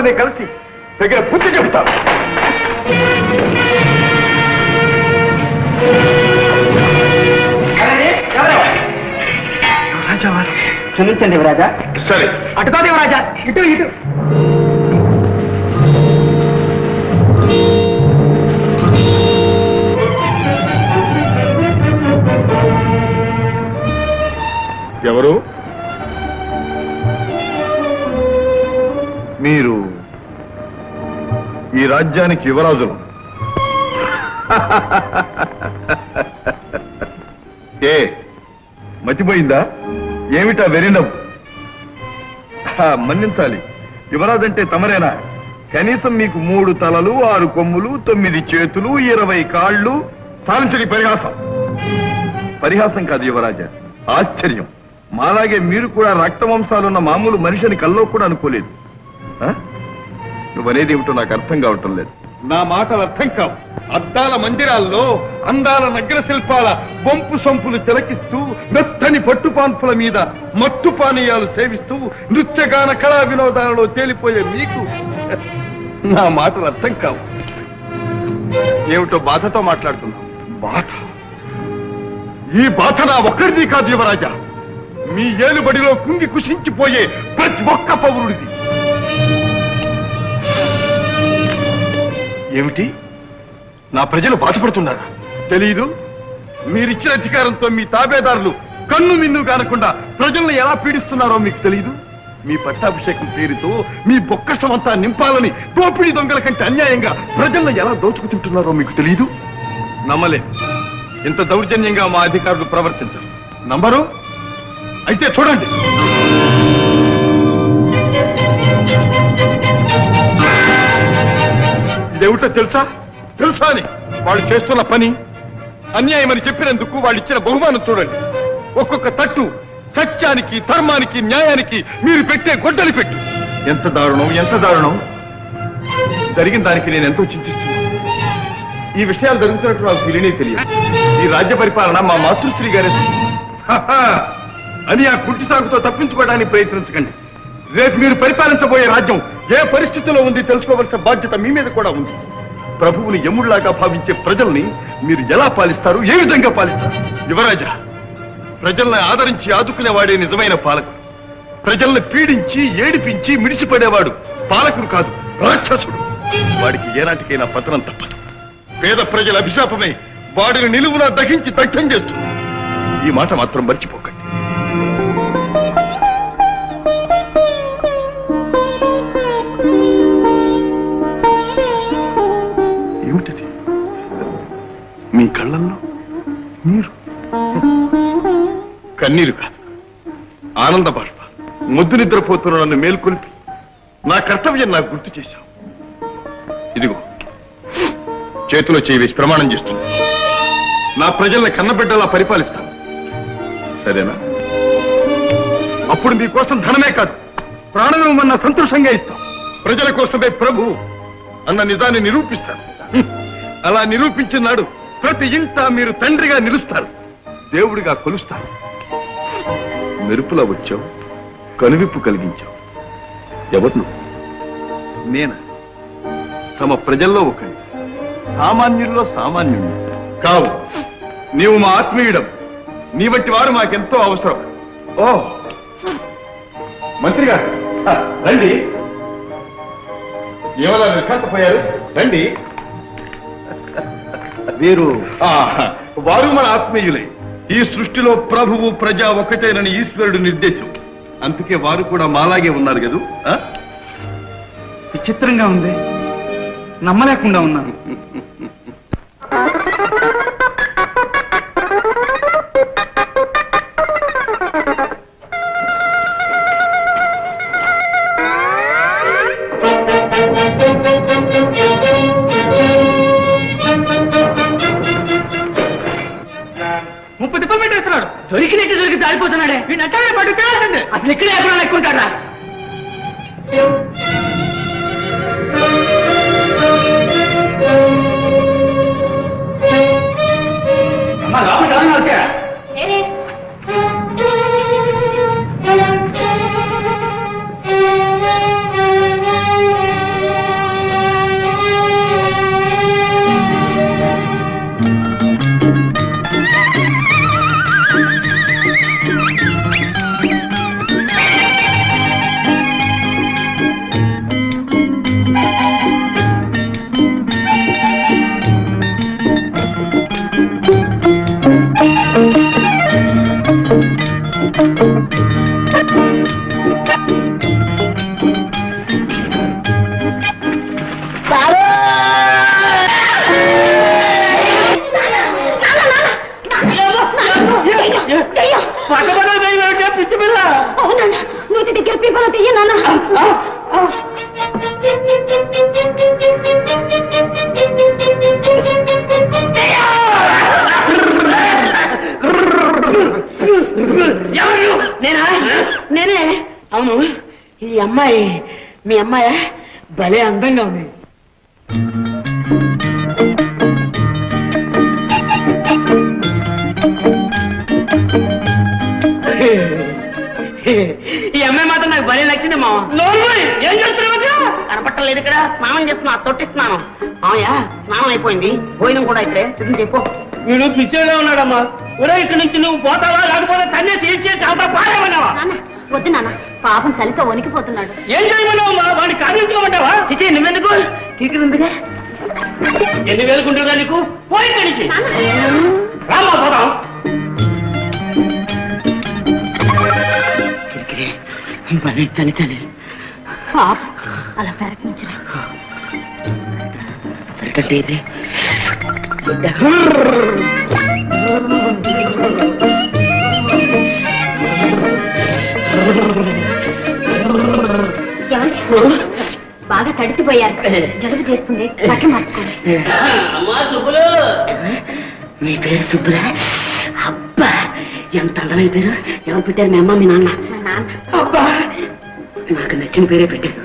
యువరాజుని కలిసి తగిన బుద్ధి చెబుతాను. క్షమించండి యువరాజా. సరే, అటు కాదు యువరాజా, ఇటు ఇటు. ఎవరు మీరు? ఈ రాజ్యానికి యువరాజులు. ఏ మతిపోయిందా? ఏమిటా వెరినవ్వు? మన్నించాలి, యువరాజంటే తమరేనా? కనీసం మీకు 3 తలలు, 6 కొమ్ములు, 9 చేతులు, 20 కాళ్ళు. సాధించని పరిహాసం. పరిహాసం కాదు యువరాజా, ఆశ్చర్యం. మాలాగే మీరు కూడా రక్తవంశాలున్న మామూలు మనిషిని కల్లో కూడా అనుకోలేదు. నువ్వనేది ఏమిటో నాకు అర్థం కావటం లేదు. నా మాటలు అర్థం కావు. అద్దాల మందిరాల్లో అందాల నగ్న శిల్పాల వంపు సొంపులు తిలకిస్తూ, మెత్తని పట్టుపాన్పుల మీద మట్టు పానీయాలు సేవిస్తూ, నృత్యగాన కళా వినోదాలలో తేలిపోయే మీకు నా మాటలు అర్థం కావు. ఏమిటో బాధతో మాట్లాడుతున్నావు. బాధ? ఈ బాధ నా ఒక్కడిది కాదు యువరాజా, మీ ఏలుబడిలో కుంగి కుషించిపోయే ప్రతి ఒక్క పౌరుడిది. ఏమిటి? నా ప్రజలు బాధపడుతున్నారా? తెలీదు? మీరిచ్చిన అధికారంతో మీ తాబేదారులు కన్ను మిన్ను కానకుండా ప్రజలను ఎలా పీడిస్తున్నారో మీకు తెలీదు? మీ పట్టాభిషేకం పేరుతో మీ బొక్కసమంతా నింపాలని దోపిడీ దొంగల కంటే అన్యాయంగా ప్రజలను ఎలా దోచుకుతుంటున్నారో మీకు తెలీదు? నమ్మలే. ఇంత దౌర్జన్యంగా మా అధికారులు ప్రవర్తించరు. నమ్మరు? అయితే చూడండి. ఇదేమిటో తెలుసా? తెలుసా అని వాళ్ళు చేస్తున్న పని అన్యాయమని చెప్పినందుకు వాళ్ళు ఇచ్చిన బహుమానం చూడండి. ఒక్కొక్క తట్టు సత్యానికి, ధర్మానికి, న్యాయానికి మీరు పెట్టే గొడ్డలి పెట్టు. ఎంత దారుణం, ఎంత దారుణం! జరిగిన దానికి నేను ఎంతో చింతిస్తున్నాను. ఈ విషయాలు జరుగుతున్నట్టు నాకు తెలియనే తెలియదు. ఈ రాజ్య పరిపాలన మా మాతృశ్రీ గారే అని ఆ కుంటి సాగుతో తప్పించుకోవడానికి ప్రయత్నించకండి. రేపు మీరు పరిపాలించబోయే రాజ్యం ఏ పరిస్థితిలో ఉంది తెలుసుకోవలసిన బాధ్యత మీ మీద కూడా ఉంది. ప్రభువుని యముళ్లాగా భావించే ప్రజల్ని మీరు ఎలా పాలిస్తారు, ఏ విధంగా పాలిస్తారు? యువరాజా, ప్రజల్ని ఆదరించి ఆదుకునేవాడే నిజమైన పాలకుడు. ప్రజల్ని పీడించి ఏడిపించి మిడిసిపడేవాడు పాలకుడు కాదు, రాక్షసుడు. వాడికి ఏనాటికైనా పతనం తప్పదు. పేద ప్రజల అభిశాపమే వాడిని నిలువునా దహించి దగ్ధం చేస్తుంది. ఈ మాట మాత్రం మర్చిపోకండి. ఏమిటది? మీ కళ్ళల్లో నీరు. కన్నీరు కాదు, ఆనంద బాష్ప. ముద్దు నిద్రపోతున్న నన్ను మేల్కొల్పి నా కర్తవ్యం నాకు గుర్తు చేశావు. ఇదిగో చేతిలో చేయి వేసి ప్రమాణం చేస్తున్నా. నా ప్రజల్ని కన్నబిడ్డలా పరిపాలిస్తాను. సరేనా? అప్పుడు మీకోసం ధనమే కాదు, ప్రాణమేమన్నా సంతోషంగా ఇస్తాం. ప్రజల కోసమే ప్రభు అన్న నిజాన్ని నిరూపిస్తాను. అలా నిరూపించిన నాడు ప్రతి ఇంట మీరు తండ్రిగా నిలుస్తారు, దేవుడిగా కొలుస్తారు. మెరుపులా వచ్చావు, కనువిప్పు కలిగించావు. ఎవరు నువ్వు? నేనా? తమ ప్రజల్లో ఒకరి, సామాన్యుల్లో సామాన్యుడు కావు. నీవు మా ఆత్మీయుడం. నీ వంటి వారు మాకెంతో అవసరం. ఓ మంత్రి గారు, రండి. ఏమలా నిర్ఘాంతపోయారు? రండి. వారు మన ఆత్మీయులే. ఈ సృష్టిలో ప్రభువు ప్రజ ఒకటేనని ఈశ్వరుడు నిర్దేశం. అందుకే వారు కూడా మాలాగే ఉన్నారు కదూ. విచిత్రంగా ఉంది, నమ్మలేకుండా ఉన్నాను. దొరికినట్టు దొరికి దాడిపోతున్నాడే, వీడిని అట్టాగే పట్టుకోవాల్సిందే. అసలు ఇక్కడే ఎక్కడ ఎక్కుంటాడా? వచ్చా నేనే. అవును, ఈ అమ్మాయి మీ అమ్మాయి భలే అందంగా ఉంది. ఈ అమ్మాయి మాత్రం నాకు భలే నచ్చింది మామ. ఏం చేస్తున్నావు? కనపట్టలేదు, ఇక్కడ స్నానం చేస్తున్నా, తొట్టిస్తున్నాను. మామయ్య స్నానం అయిపోయింది, భోజనం కూడా ఇక్కడే సిద్ధం చెప్పు. వీడు పిచ్చేలో ఉన్నాడమ్మా. ఒరే, ఇక్కడి నుంచి నువ్వు పోతావా, లేకపోతే తన్నే చేసి అంతా పారేమన్నావా? వద్దు నాన్న, పాపం చలితో వణికిపోతున్నాడు. ఏం చేయమన్నావమ్మా? వాడిని కాదించుకోమంటావా? చిచి, నువ్వెందుకు టీకరుందిగా. ఎన్ని వేలుకుంటుందా నీకు? పోయి కడిచి రామా, పోదాం. చలి చలి పాప అలా పెరటించరా. పెరకంటే ఇది బాగా తడిసిపోయారు, జలుబు చేస్తుంది, బట్టలు మార్చుకోండి. అమ్మా సుబ్బులు. మీ పేరు సుబ్బులా? అబ్బా, ఎంత అందమైన పేరు. ఎవరు పెట్టారు? మీ అమ్మ, మీ నాన్న? మా నాన్న. అబ్బా, నాకు నచ్చిన పేరే పెట్టారు.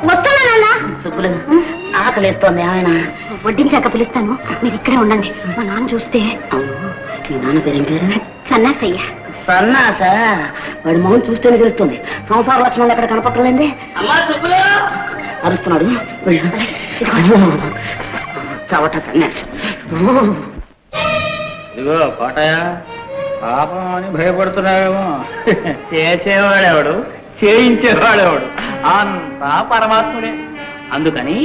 వస్తున్నా నాన్న. సుబ్బులు, ఆకలిస్తోంది. ఆయన వడ్డించాక పిలుస్తాను, మీరు ఇక్కడే ఉండండి. మా నాన్న చూస్తే. అవును, మీ నాన్న పేరేం పేరు? సన్నాసయ్య. సన్నాస? వాడి మొహం చూస్తేనే తెలుస్తుంది. సంసార లక్షణాలు ఎక్కడ కనపక్కలేంది. అమ్మా సుబ్బులు అరుస్తున్నాడు. చవట సన్యాసి. ఇదిగో కోటయ్య, పాపం అని భయపడుతున్నావేమో. చేసేవాడెవడు, చేయించేవాడెవడు, అంతా పరమాత్ముడే. అందుకని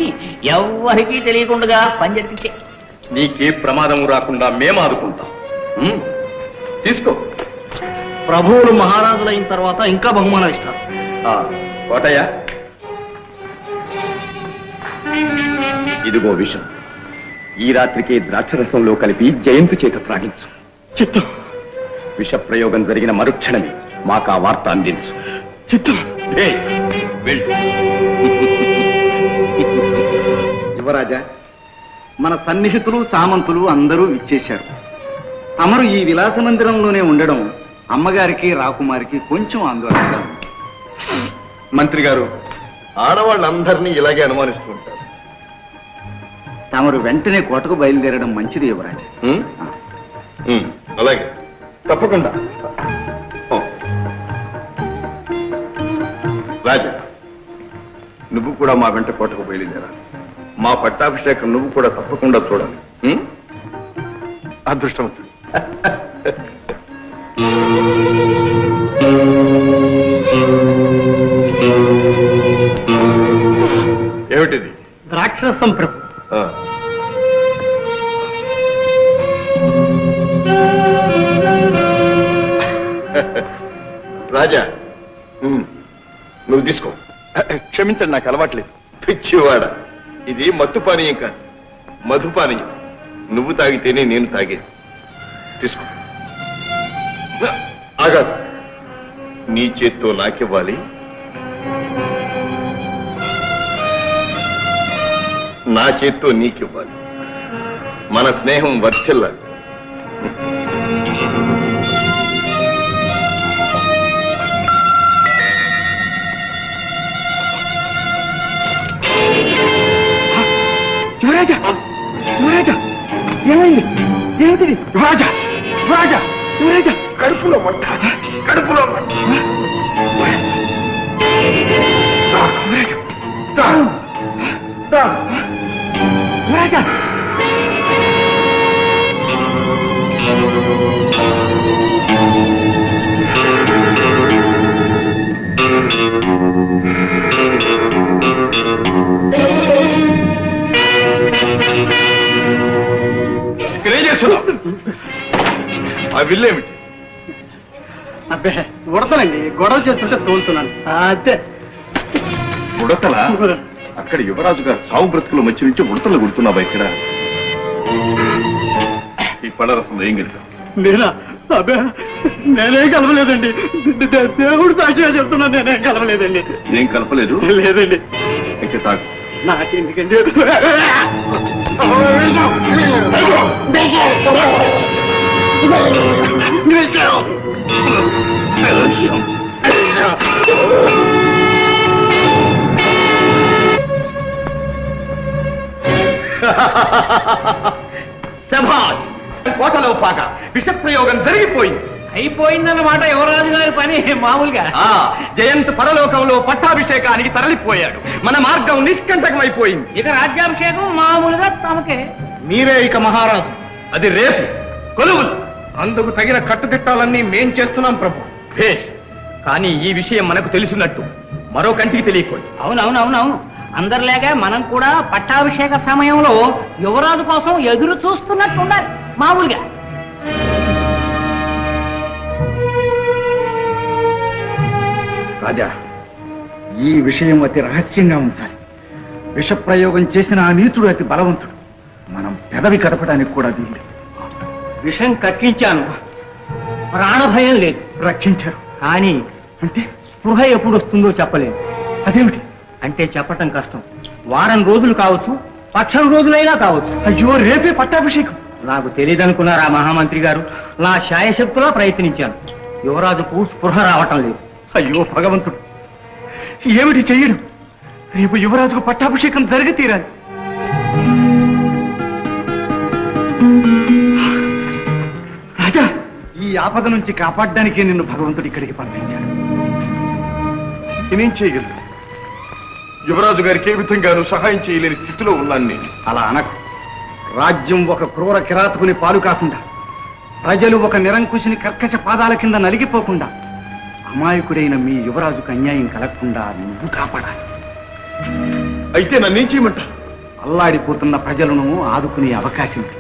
ఎవ్వరికీ తెలియకుండా పని జరిపించే. నీకే ప్రమాదం రాకుండా మేము ఆదుకుంటాం. తీసుకో. ప్రభువులు మహారాజులైన తర్వాత ఇంకా బహుమానం ఇస్తారు. కోటయ్య, ఇదిగో విషం. ఈ రాత్రికి ద్రాక్షరసంలో కలిపి జయంతు చేత త్రాగించు. చిత్తం. విష ప్రయోగం జరిగిన మరుక్షణమే మాకు ఆ వార్త అందించు. చిత్తం. యువరాజా, మన సన్నిహితులు సామంతులు అందరూ ఇచ్చేశారు. తమరు ఈ విలాస మందిరంలోనే ఉండడం అమ్మగారికి రాకుమారికి కొంచెం ఆందోళనగా ఉంది. మంత్రి గారు, ఆడవాళ్ళందరినీ ఇలాగే అనుమానిస్తూ ఉంటారు. తమరు వెంటనే కోటకు బయలుదేరడం మంచిది యువరాజా. అలాగే, తప్పకుండా. రాజా, నువ్వు కూడా మా వెంట కోటకు బయలుదేరాలి. మా పట్టాభిషేకం నువ్వు కూడా తప్పకుండా చూడాలి. అదృష్టవంతుడు. ఏమిటిది? ద్రాక్షరసం ప్రభు. రాజా, నువ్వు తీసుకో. క్షమించండి, నాకు అలవాట్లేదు. పిచ్చివాడ, ఇది మత్తు పానీయం కాదు, మధుపానీయం. నువ్వు తాగితేనే నేను తాగేది. తీసుకో. ఆగాదు, నీ చేత్తో నాకివ్వాలి, నా చేత్తో నీకివ్వాలి. మన స్నేహం వర్ధిల్లాలి. యువరాజా, యువరాజా, ఏమైంది? ఏమిటిది? యువరాజా, యువరాజా, యువరాజా, కడుపులో మంట, కడుపులో మంట. యువరాజా, ఇక్కడేం చేస్తున్నావు? ఆ విల్లేమిటి? అబ్బే ఉడతలండి, గొడవ చేస్తుంటే తోలుతున్నాను అంతే. ఉడతలా? అక్కడ యువరాజు గారు సావు బ్రతుకుల మధ్య నుంచి ఉడతలు గుడుతున్నావా? ఇక్కడ ఈ పళ్ళరసంలో ఏం గెలుతావు? నేనా? అబ్బే నేనేం కలవలేదండి. దేవుడు సాక్షిగా చెప్తున్నా, నేనేం కలవలేదండి. ఏం కలపలేదు? లేదండి. అయితే తాగు. నాకెందుకండి? శభాష్! కోటలో పాక విష ప్రయోగం జరిగిపోయింది. అయిపోయిందన్నమాట యువరాజు గారి పని మామూలుగా. జయంత్ పరలోకంలో పట్టాభిషేకానికి తరలిపోయాడు. మన మార్గం నిష్కంటకమైపోయింది. ఇక రాజ్యాభిషేకం మామూలుగా తమకే. మీరే ఇక మహారాజు. అది రేపు కొలువులు. అందుకు తగిన కట్టుదిట్టాలన్నీ మేం చేస్తున్నాం ప్రభు. భేష్. కానీ ఈ విషయం మనకు తెలిసినట్టు మరో కంటికి తెలియకూడదు. అవునవునవునవును. అందరిలాగా మనం కూడా పట్టాభిషేక సమయంలో యువరాజు కోసం ఎదురు చూస్తున్నట్టు ఉండాలి మామూలుగా. రాజా, ఈ విషయం అతి రహస్యంగా ఉంచాలి. విషప్రయోగం చేసిన ఆ నీచుడు అతి బలవంతుడు. మనం పెదవి కదపడానికి కూడా వీలు. విషం కక్కించాను, ప్రాణభయం లేదు. రక్షించారు కానీ అంటే స్పృహ ఎప్పుడు వస్తుందో చెప్పలేదు. అదేమిటి? అంటే చెప్పటం కష్టం. వారం రోజులు కావచ్చు, పక్షం రోజులైనా కావచ్చు. అయ్యో, రేపే పట్టాభిషేకం. నాకు తెలియదనుకున్నారా మహామంత్రి గారు? నా శాయశక్తులా ప్రయత్నించాను. యువరాజుకు స్పృహ రావటం లేదు. అయ్యో భగవంతుడు, ఏమిటి చెయ్యడం? రేపు యువరాజుకు పట్టాభిషేకం జరిగి తీరాలి. రాజా, ఈ ఆపద నుంచి కాపాడడానికే నిన్ను భగవంతుడు ఇక్కడికి పంపించాడు. నేనేం చేయగలను? యువరాజు గారికి ఏ విధంగానూ సహాయం చేయలేని స్థితిలో ఉన్నాను నేను. అలా అనకు. రాజ్యం ఒక క్రూర కిరాతకుని పాలు కాకుండా, ప్రజలు ఒక నిరంకుశుని కర్కశ పాదాల కింద నలిగిపోకుండా, అమాయకుడైన మీ యువరాజుకు అన్యాయం కలగకుండా నువ్వు కాపాడాలి. అయితే నన్నేం చేయమంటారు? అల్లాడిపోతున్న ప్రజలను ఆదుకునే అవకాశం ఉంది.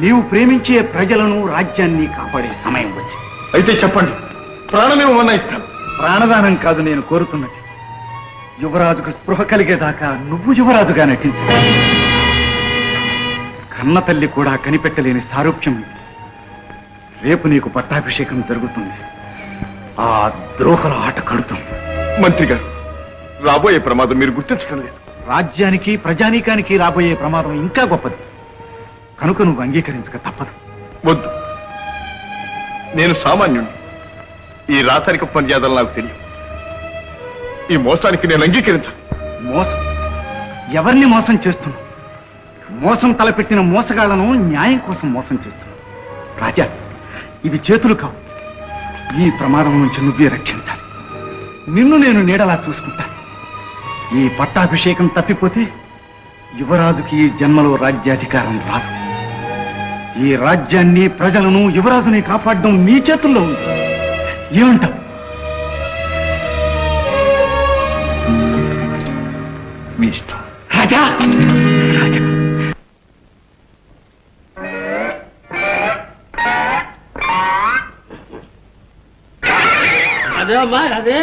నీవు ప్రేమించే ప్రజలను, రాజ్యాన్ని కాపాడే సమయం వచ్చి. అయితే చెప్పండి, ప్రాణమేమన్నా ఇస్తాను. ప్రాణదానం కాదు నేను కోరుతున్నది. యువరాజుకు స్పృహ కలిగేదాకా నువ్వు యువరాజుగా నటించాలి. కన్న తల్లి కూడా కనిపెట్టలేని సారూప్యం ఇది. రేపు నీకు పట్టాభిషేకం జరుగుతుంది. ఆ ద్రోహుల ఆట కడుతుంది. మంత్రి గారు, రాబోయే ప్రమాదం మీరు గుర్తించడం లేదు. రాజ్యానికి, ప్రజానీకానికి రాబోయే ప్రమాదం ఇంకా గొప్పది. కనుక నువ్వు అంగీకరించక తప్పదు. వద్దు, నేను సామాన్యుణ్ణి. ఈ రాచరిక మర్యాదలు నాకు తెలియదు. ఈ మోసానికి నేను అంగీకరించాను. మోసం? ఎవరిని మోసం చేస్తున్నావు? మోసం తలపెట్టిన మోసగాళ్లను న్యాయం కోసం మోసం చేస్తున్నావు. రాజా, ఇవి చేతులు కావు. ఈ ప్రమాదం నుంచి నువ్వే రక్షించాలి. నిన్ను నేను నీడలా చూసుకుంటాను. ఈ పట్టాభిషేకం తప్పిపోతే యువరాజుకి ఈ జన్మలో రాజ్యాధికారం రాదు. ఈ రాజ్యాన్ని, ప్రజలను, యువరాజుని కాపాడడం నీ చేతుల్లో ఉంది. ఏమంటావు? మీ ఇష్టం. రాజా, రాజా, అదే అమ్మా, అదే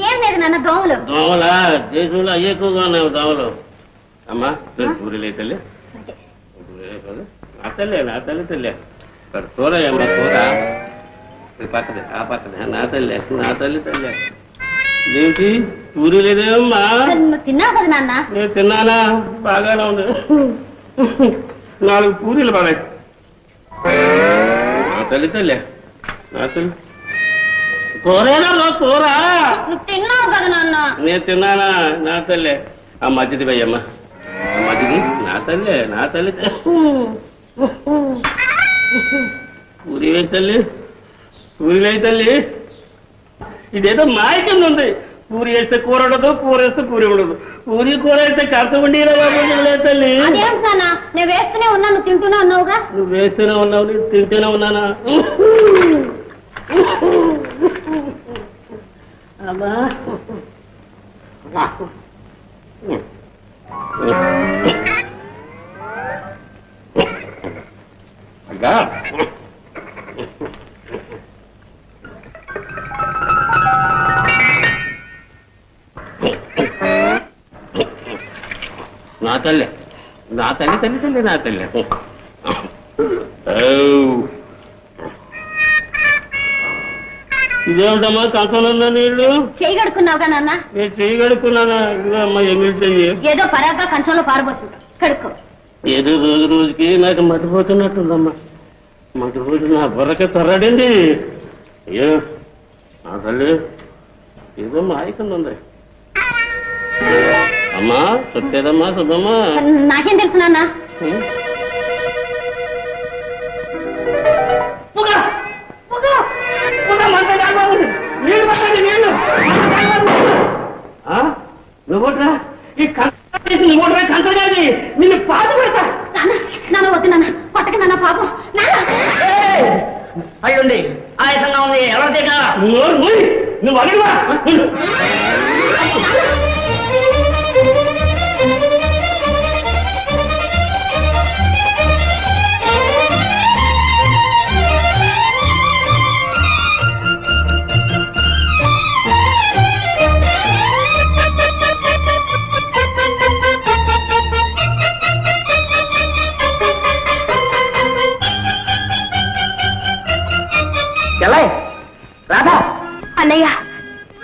ఏం లేదు నాన్న, దోమలు. దోమలా? దేశంలో అయ్యే ఎక్కువగా ఉన్నాయి దోమలు. అమ్మా పూరీలు అయితే నా తల్లి, నా తల్లి తల్లి. ఇక్కడ చూరయ్యమ్మా, కూర పక్కదే, ఆ పక్కదే. నా తల్లి, నా తల్లి తల్లి. ఏమిటి పూరి లేదేమ్మా? నువ్వు తిన్నావు కదా నాన్న. నేను తిన్నానా? బాగానే ఉంది. 4 పూరీలు పడాయి. నా తల్లి తల్లి, నా తల్లి. కూరేనా కూర? నువ్వు తిన్నావు కదా నాన్న. నేను తిన్నానా? నా తల్లి. ఆ మధ్యది భయ్యమ్మా, ఆ మధ్యది. నా తల్లి, నా తల్లి. పూరి వేయి తల్లి, పూరి వేయి తల్లి. ఇదేదో మాయ కింద ఉంది. పూరి వేస్తే కూర ఉండదు, కూర వేస్తే పూరి ఉండదు. పూరి కూర వేస్తే కష్టం ఉండి తల్లి. అదేంటి నాన్న, నేను వేస్తూనే ఉన్నా, నువ్వు తింటూనే ఉన్నావుగా. నువ్వు వేస్తూనే ఉన్నావు, నేను తింటూనే ఉన్నానా? అమ్మా నా తల్లి, నా తల్లి తల్లి తల్లి, నా తల్లి. ఇదేమిటమ్మా కంచంలో నీళ్లు చేయి కడుక్కున్నావుగా నాన్న నేను చేయగడుకున్నానా ఇదిగో అమ్మా ఎంగిల్ చెయ్యి ఏదో పరాగ్గా కంచంలో పారబోసింది కడుక్కో ఏదో రోజు రోజుకి నాకు మతిపోతున్నట్టుందమ్మా మతిపోతు నా బుర్రకి తరడింది అయ్యో నా తల్లి ఏదో మాయకుంది అమ్మా చెప్పేదమ్మా సుబ్బమ్మా నాకేం తెలుసు నాన్న నువ్వుట్రా ఈ నువ్వుట్రా కంచగాది నిన్ను పాత పెడతా నాన్న వద్దు నాన్న పట్టక నాన్న పాపం అయ్యండి ఆయాసంగా ఉంది ఎవరు దగ్గర నువ్వు అడిగివా చెల్లాయ్ రాధా అన్నయ్య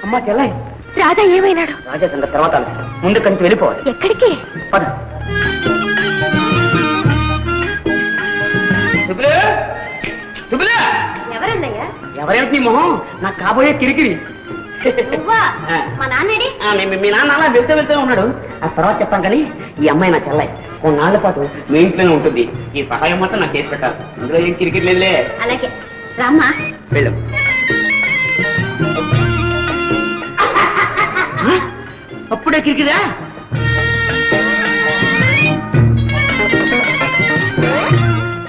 అమ్మా చెల్లాయ్ రాధా ఏమైనాడు రాజా సంగతి తర్వాత ఆలోచిద్దాం. ముందు కంచి వెళ్ళిపోవాలి ఎక్కడికి పద సుబ్బులు సుబ్బులు ఎవరన్నయ్య ఎవరేమిటి నీ మొహం నాకు కాబోయే కిరికిరి నువ్వా మా నాన్నేడి మీ నాన్న అలా వెళ్తే ఉన్నాడు ఆ తర్వాత చెప్తాం కానీ ఈ అమ్మాయి నా చెల్లాయి కొన్నాళ్ల పాటు మీ ఇంట్లోనే ఉంటుంది ఈ సహాయం మాత్రం నాకు చేసి పెట్టాలి ఇందులో ఏం కిరికిరి లేదులే అలాగే రామ్మా వెళ్ళు అప్పుడే కిరికిరా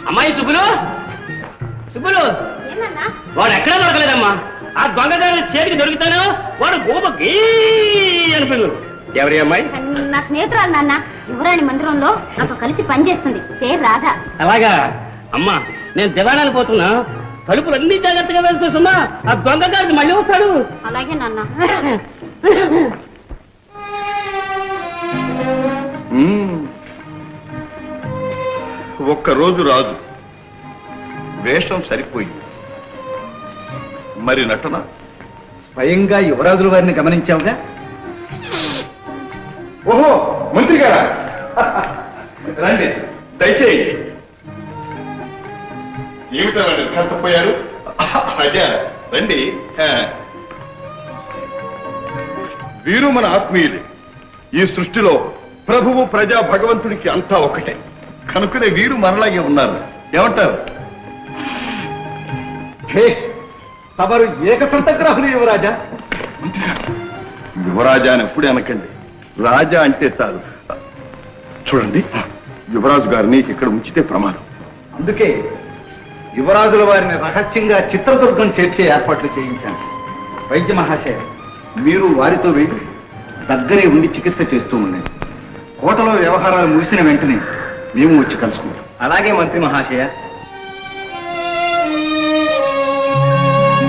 అమ్మాయి సుబ్బులు సుబ్బులు ఏమన్నా వాడు ఎక్కడా దొరకలేదమ్మా ఆ దొంగదారి చేతికి దొరుకుతాను వాడు గోప గీ అనిపోయాడు ఎవరి అమ్మాయి నా స్నేహితురాలు నాన్న యువరాణి మందిరంలో నాతో కలిసి పనిచేస్తుంది పేరు రాధా అలాగా అమ్మా నేను దివాణాలు పోతున్నా తలుపులు అన్ని జాగ్రత్తగా వేసుకోసమ్మా ఆ దొంగదారికి మళ్ళీ వస్తాడు అలాగే నాన్న ఒక్కరోజు రాదు వేషం సరిపోయింది మరి నటన స్వయంగా యువరాజుల వారిని గమనించావుగా ఓహో మంత్రి గారా రండి దయచేయండి ఏమిటో కష్టపోయారు అదే రండి వీరు మన ఆత్మీయులే ఈ సృష్టిలో ప్రభువు ప్రజా భగవంతుడికి అంతా ఒకటే కనుకనే వీరు మనలాగే ఉన్నారు ఏమంటారు తమరు ఏకసంతగ్రాహులు యువరాజా యువరాజా అని ఎప్పుడే అనకండి రాజా అంటే చాలు చూడండి యువరాజు గారిని ఇక్కడ ఉంచితే ప్రమాదం అందుకే యువరాజుల వారిని రహస్యంగా చిత్రదుర్గం చేర్చే ఏర్పాట్లు చేయించాను వైద్య మహాశయ మీరు వారితో వెళ్ళి దగ్గరే ఉండి చికిత్స చేస్తూ ఉండండి కోటలో వ్యవహారాలు ముగిసిన వెంటనే మేము వచ్చి కలుసుకుంటాం అలాగే మంత్రి మహాశయ